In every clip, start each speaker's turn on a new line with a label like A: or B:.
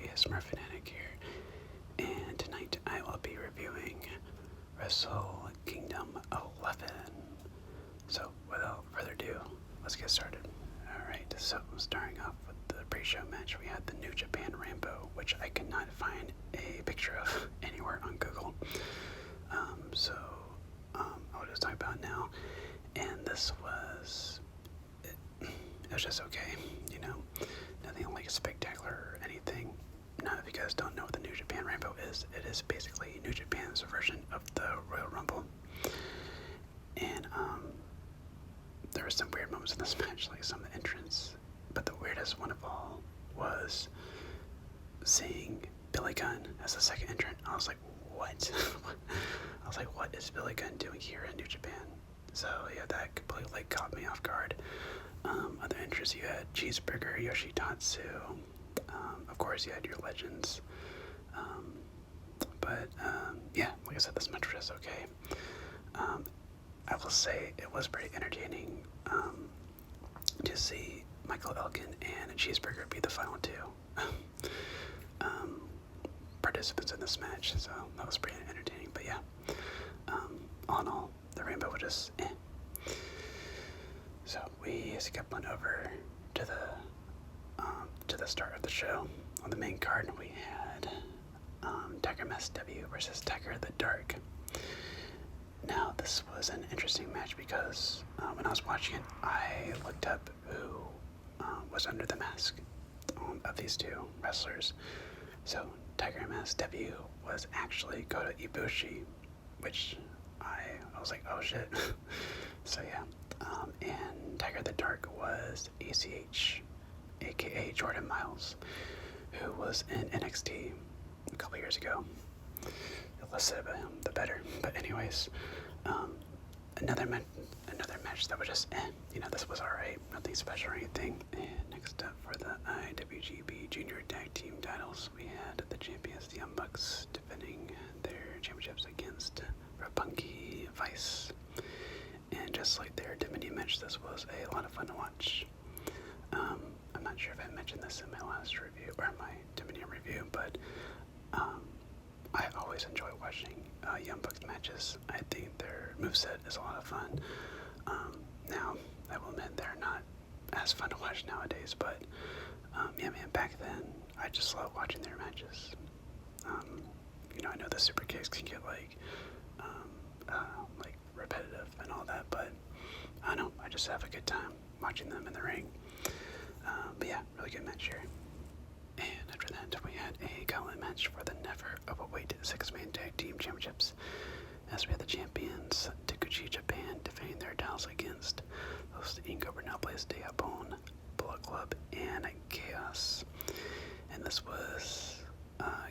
A: ASMR Fanatic here, and tonight I will be reviewing Wrestle Kingdom 11. So, without further ado, let's get started. Alright, so starting off with the pre-show match, we had the New Japan Rambo, which I could not find a picture of anywhere on Google. I'll just talk about it now. And this was, it was just okay, you know, nothing like spectacular or anything. Now, if you guys don't know what the New Japan Rambo is, it is basically New Japan's version of the Royal Rumble. And there were some weird moments in this match, like some of the entrance, but the weirdest one of all was seeing Billy Gunn as the second entrant. I was like, what? I was like, what is Billy Gunn doing here in New Japan? So yeah, that completely caught me off guard. Other entrants, you had Cheeseburger, Yoshitatsu. Of course, you had your legends. Yeah, like I said, this match was okay. I will say it was pretty entertaining to see Michael Elgin and Cheeseburger be the final two participants in this match, so that was pretty entertaining. But yeah, all in all, the Rainbow was just eh. So we skip on over to the start of the show. On the main card, we had Tiger Mask W versus Tiger the Dark. Now, this was an interesting match because when I was watching it, I looked up who was under the mask of these two wrestlers. So Tiger Mask W was actually Kota Ibushi, which I was like, oh shit. So yeah, and Tiger the Dark was ACH, aka Jordan Miles, who was in NXT a couple years ago. The less said about him, the better. But anyways, another match that was just you know, this was alright, nothing special or anything. And next up for the IWGP Junior Tag Team titles, we had the champions, the Young Bucks, defending their championships against Roppongi Vice. And just like their Dominion match, this was a lot of fun to watch. I'm not sure if I mentioned this in my last review, or my Dominion review, but I always enjoy watching Young Bucks matches. I think their moveset is a lot of fun. Now, I will admit they're not as fun to watch nowadays, but yeah, man, back then, I just love watching their matches. You know, I know the super kicks can get like repetitive and all that, but I don't know, I just have a good time watching them in the ring. But yeah, really good match here. And after that, we had a gauntlet match for the Never Overweight 6-Man Tag Team Championships, as we had the champions, Taguchi Japan, defending their titles against Los Ingobernables de Japón, Bullet Club, and Chaos. And this was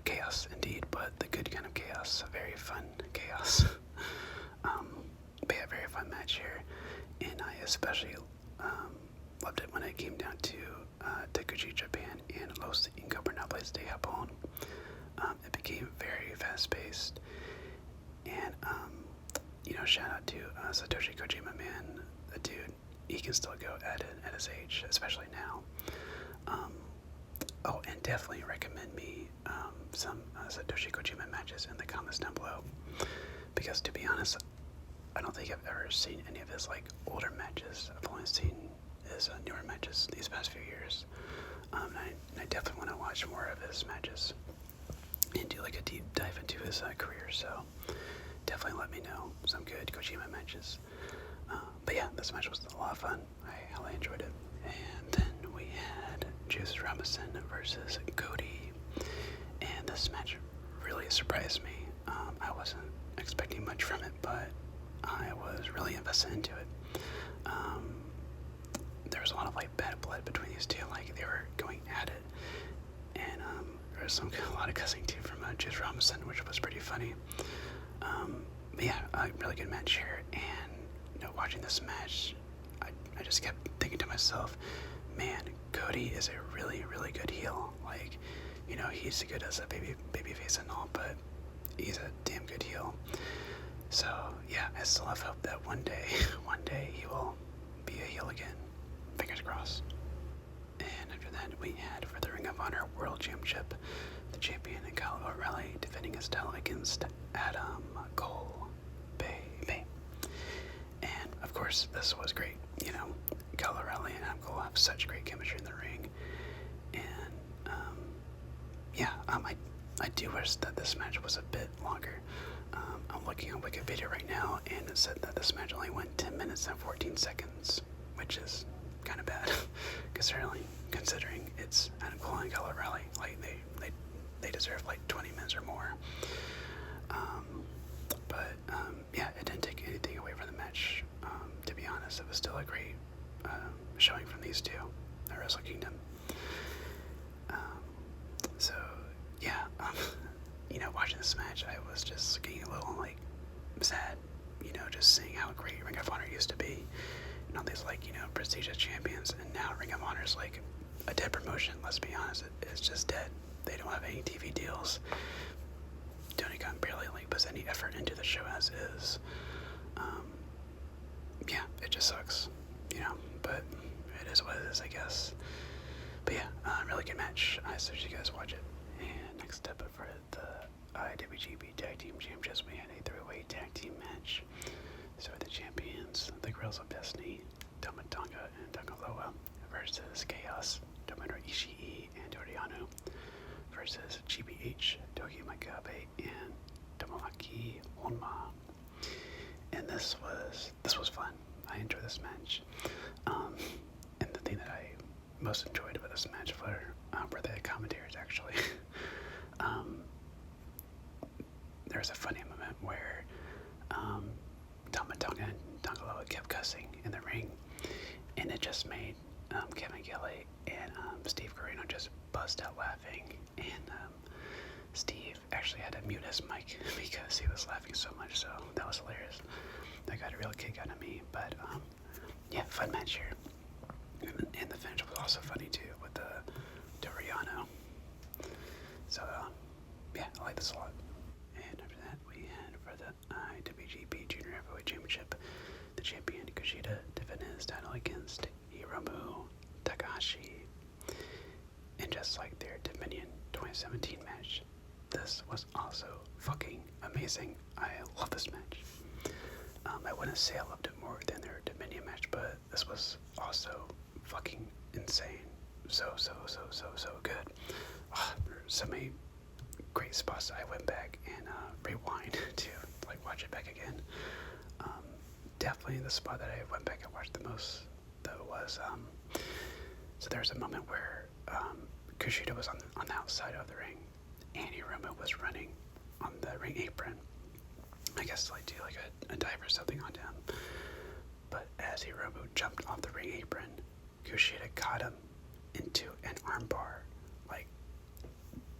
A: chaos indeed, but the good kind of chaos, a very fun chaos. But yeah, very fun match here, and I especially loved it when it came down to Taguchi Japan and Los Ingobernables de Japón. It became very fast-paced, and you know, shout out to Satoshi Kojima, man, the dude, he can still go at it at his age, especially now. Oh, and definitely recommend me some Satoshi Kojima matches in the comments down below, because to be honest, I don't think I've ever seen any of his like older matches. I've only seen his newer matches these past few years. And I definitely want to watch more of his matches and do like a deep dive into his career. So definitely let me know some good Kojima matches. But yeah, this match was a lot of fun. I highly enjoyed it. And then we had Juice Robinson versus Cody, and this match really surprised me. I wasn't expecting much from it, but I was really invested into it. There was a lot of like bad blood between these two, like they were going at it, and there was a lot of cussing too from Juice Robinson, which was pretty funny. But yeah, a really good match here, and you know, watching this match, I just kept thinking to myself, man, Cody is a really, really good heel. Like, you know, he's good as a baby face and all, but he's a damn good heel. So yeah, I still have hope that one day he will be a heel again. Fingers crossed. And after that, we had for the Ring of Honor World Championship. The champion in Kyle O'Reilly defending his title against Adam Cole, baby. And of course, this was great. You know, Kyle O'Reilly and Adam Cole have such great chemistry in the ring. And I do wish that this match was a bit longer. I'm looking on Wikipedia right now, and it said that this match only went 10 minutes and 14 seconds, which is kind of bad, considering it's Adam Cole and Kyle O'Reilly. Like they deserve like 20 minutes or more. Yeah, it didn't take anything away from the match. To be honest, it was still a great showing from these two at Wrestle Kingdom. So yeah, you know, watching this match, I was just getting a little like sad. You know, just seeing how great Ring of Honor used to be, and all these like, you know, prestigious champions, and now Ring of Honor is like a dead promotion. Let's be honest, it's just dead. They don't have any TV deals. Tony Khan barely like puts any effort into the show as is. Yeah, it just sucks, you know, but it is what it is, I guess. But yeah, really good match. I suggest you guys watch it. And next up for the IWGP Tag Team Championships, we had a three-way tag team match. So the champions, the Girls of Destiny, Tama Tonga and Tangaloa versus Chaos, Tomohiro Ishii and Toriano versus GBH, Togi Makabe and Tomoaki Honma. And this was fun. I enjoyed this match. And the thing that I most enjoyed about this match were the commentators, actually. There was a funny moment where Tama Tonga and Tangaloa kept cussing in the ring, and it just made Kevin Kelly and Steve Corino just bust out laughing, and Steve actually had to mute his mic because he was laughing so much, so that was hilarious. That got a real kick out of me, but yeah, fun match here. And the finish was also funny too, with the Toriano. So yeah, I like this a lot. And after that, we had for the IWGP Junior Heavyweight Championship, the champion Kushida defended his title against Hiromu Takahashi. And just like their Dominion 2017 match, this was also fucking amazing. I love this match. I wouldn't say I loved it more than their Dominion match, but this was also fucking insane. So good. So many great spots. I went back and rewind to like watch it back again. Definitely the spot that I went back and watched the most though was so there was a moment where Kushida was on the outside of the ring, and Hiromu was running on the ring apron. I guess to like do like a dive or something on him. But as Hiromu jumped off the ring apron, Kushida caught him into an armbar. Like,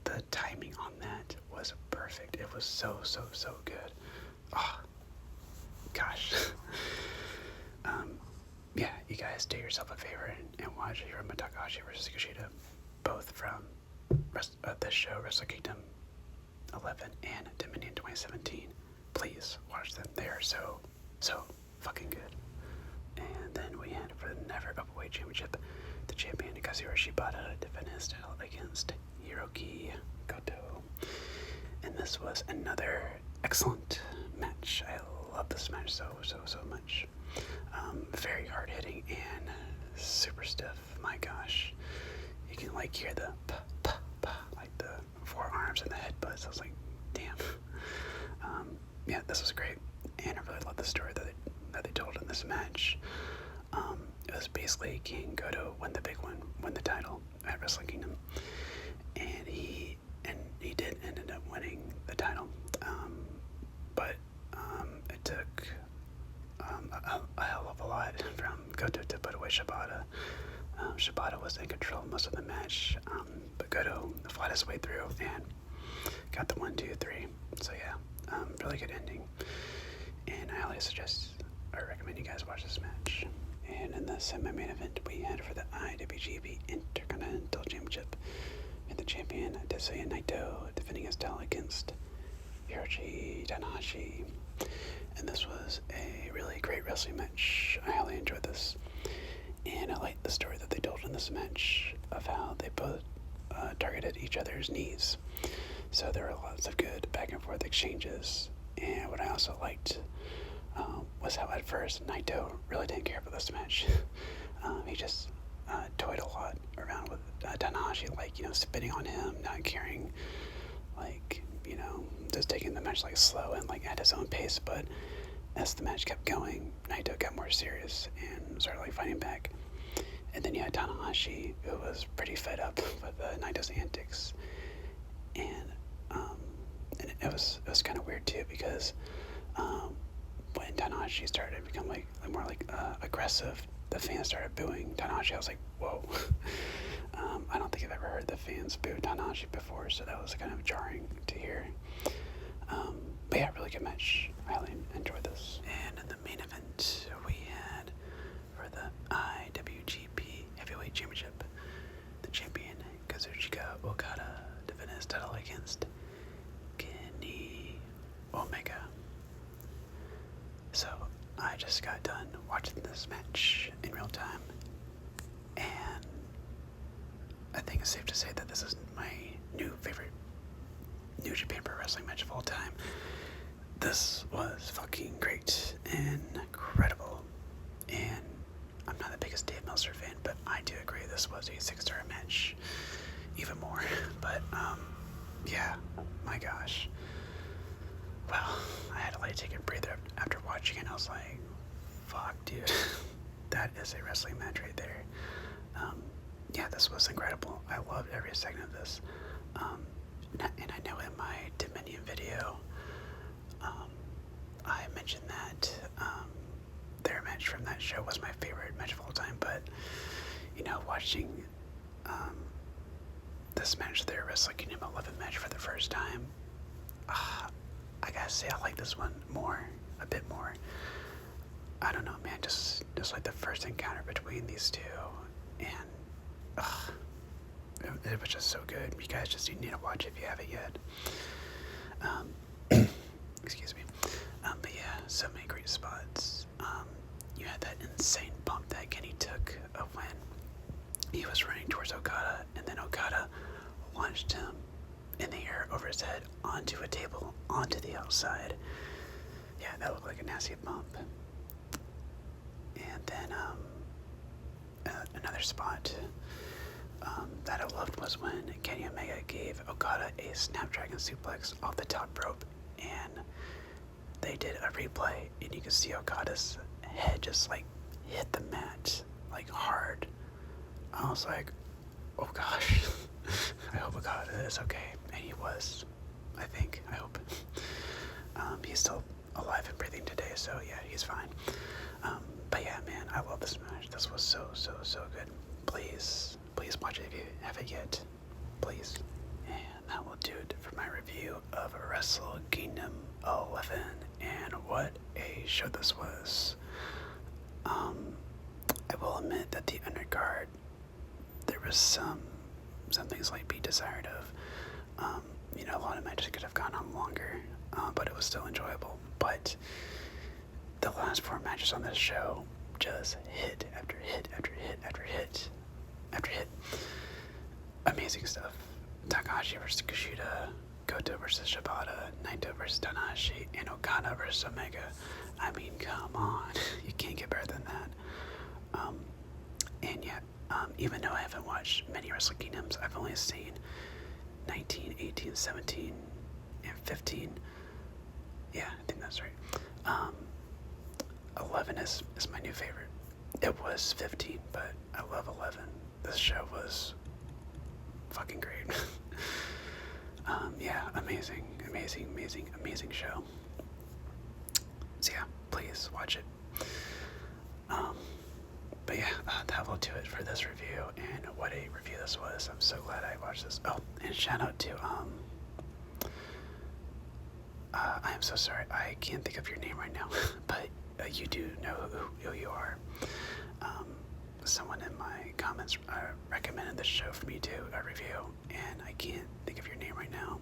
A: the timing on that was perfect. It was so good. Oh, gosh. Yeah, you guys do yourself a favor and watch Hiromu Takahashi versus Kushida, both from this show, Wrestle Kingdom 11 and Dominion 2017. Please watch them. They are so fucking good. And then we had for the Never Openweight Championship, the champion Kazuhiro Shibata defended his title against Hiroki Goto. And this was another excellent match. I love this match so much. Very hard hitting and super stiff. My gosh, you can like hear the like the forearms and the headbutts. I was like, damn. Yeah, this was great, and I really love the story that they told in this match. It was basically King Goto won the title at Wrestle Kingdom, and he ended up winning the title. But it took a hell of a lot from Goto to put away Shibata. Shibata was in control most of the match, but Goto fought his way through and got the 1, 2, 3. So yeah. Really good ending, and I highly recommend you guys watch this match. And in the semi-main event, we had for the IWGP Intercontinental Championship, and the champion Tetsuya Naito defending his title against Hiroshi Tanahashi. And this was a really great wrestling match. I highly enjoyed this, and I liked the story that they told in this match of how they put targeted each other's knees. So there were lots of good back and forth exchanges. And what I also liked was how at first Naito really didn't care about this match. He just toyed a lot around with Tanahashi, like, spitting on him, not caring, like, just taking the match like slow and like at his own pace. But as the match kept going, Naito got more serious and started like fighting back. And then you had Tanahashi, who was pretty fed up with Naito's antics, and it was kind of weird too, because when Tanahashi started to become like more like aggressive, the fans started booing Tanahashi. I was like, whoa. I don't think I've ever heard the fans boo Tanahashi before, so that was kind of jarring to hear. But yeah, really good match. I really enjoyed this. And in the main event, we had for the IWGP Heavyweight Championship, the champion Kazuchika Okada defended his title against Kenny Omega. So I just got done watching this match in real time, and I think it's safe to say that this is my new favorite New Japan Pro Wrestling match of all time. This was fucking great and incredible, and I'm not the biggest Dave Meltzer fan, but I do agree this was a 6-star match, even more. But yeah, my gosh. Well, I had to like take a breather after watching it. I was like, fuck, dude. That is a wrestling match right there. Yeah, this was incredible. I loved every second of this. And I know in my Dominion video, I mentioned that their match from that show was my favorite match of all time. But, watching this match, their Wrestle Kingdom 11 match for the first time, I gotta say I like this one a bit more. I don't know, man, just like the first encounter between these two, and it was just so good. You guys just need to watch it if you haven't yet. Excuse me. But yeah, so many great spots. You had that insane bump that Kenny took when he was running towards Okada, and then Okada launched him in the air over his head onto a table, onto the outside. Yeah, that looked like a nasty bump. And then another spot that I loved was when Kenny Omega gave Okada a Snapdragon suplex off the top rope, and they did a replay, and you could see Okada's head just like hit the mat like hard. I was like, oh gosh. I hope Okada is okay, and he was. I hope. He's still alive and breathing today, so yeah, he's fine. But yeah, man, I love this match. This was so good. Please watch it if you haven't yet. Please. And that will do it for my review of Wrestle Kingdom 11, and what a show this was. I will admit that the undercard, there was some things like be desired of. A lot of matches could have gone on longer, but it was still enjoyable. But the last 4 matches on this show just hit after hit after hit after hit after hit. Amazing stuff. Takahashi versus Kushida, Goto versus Shibata, Naito versus Tanahashi, and Okada versus Omega. I mean, come on. You can't get better than that. And yeah, even though I haven't watched many Wrestle Kingdoms, I've only seen 19, 18, 17, and 15. Yeah, I think that's right. 11 is my new favorite. It was 15, but I love 11. This show was fucking great. Yeah, amazing show. So yeah, please watch it. But yeah, that will do it for this review, and what a review this was. I'm so glad I watched this. Oh, and shout out to, I am so sorry, I can't think of your name right now, but you do know who you are. Someone in my comments recommended this show for me to review, and I can't think of your name right now.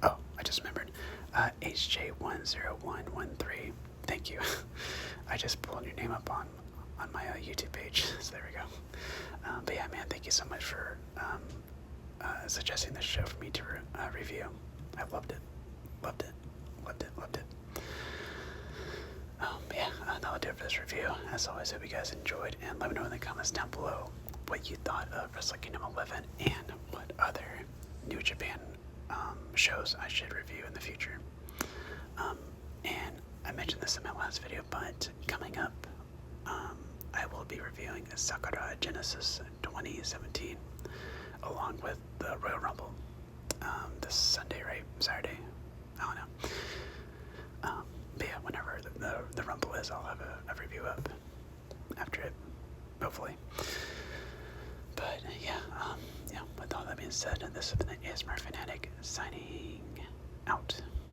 A: Oh, I just remembered. HJ10113. Thank you. I just pulled your name up on my YouTube page, so there we go. But yeah, man, thank you so much for suggesting this show for me to review. I loved it. Loved it. Loved it. Loved it. Yeah, that'll do it for this review. As always, hope you guys enjoyed, and let me know in the comments down below what you thought of Wrestle Kingdom 11 and what other New Japan shows I should review in the future. And I mentioned this in my last video, but coming up, I will be reviewing Sakura Genesis 2017 along with the Royal Rumble this Sunday, right? Saturday? I don't know. But yeah, whenever the Rumble is, I'll have a review up after it, hopefully. But yeah, with all that being said, this has been the ASMR Fanatic signing out.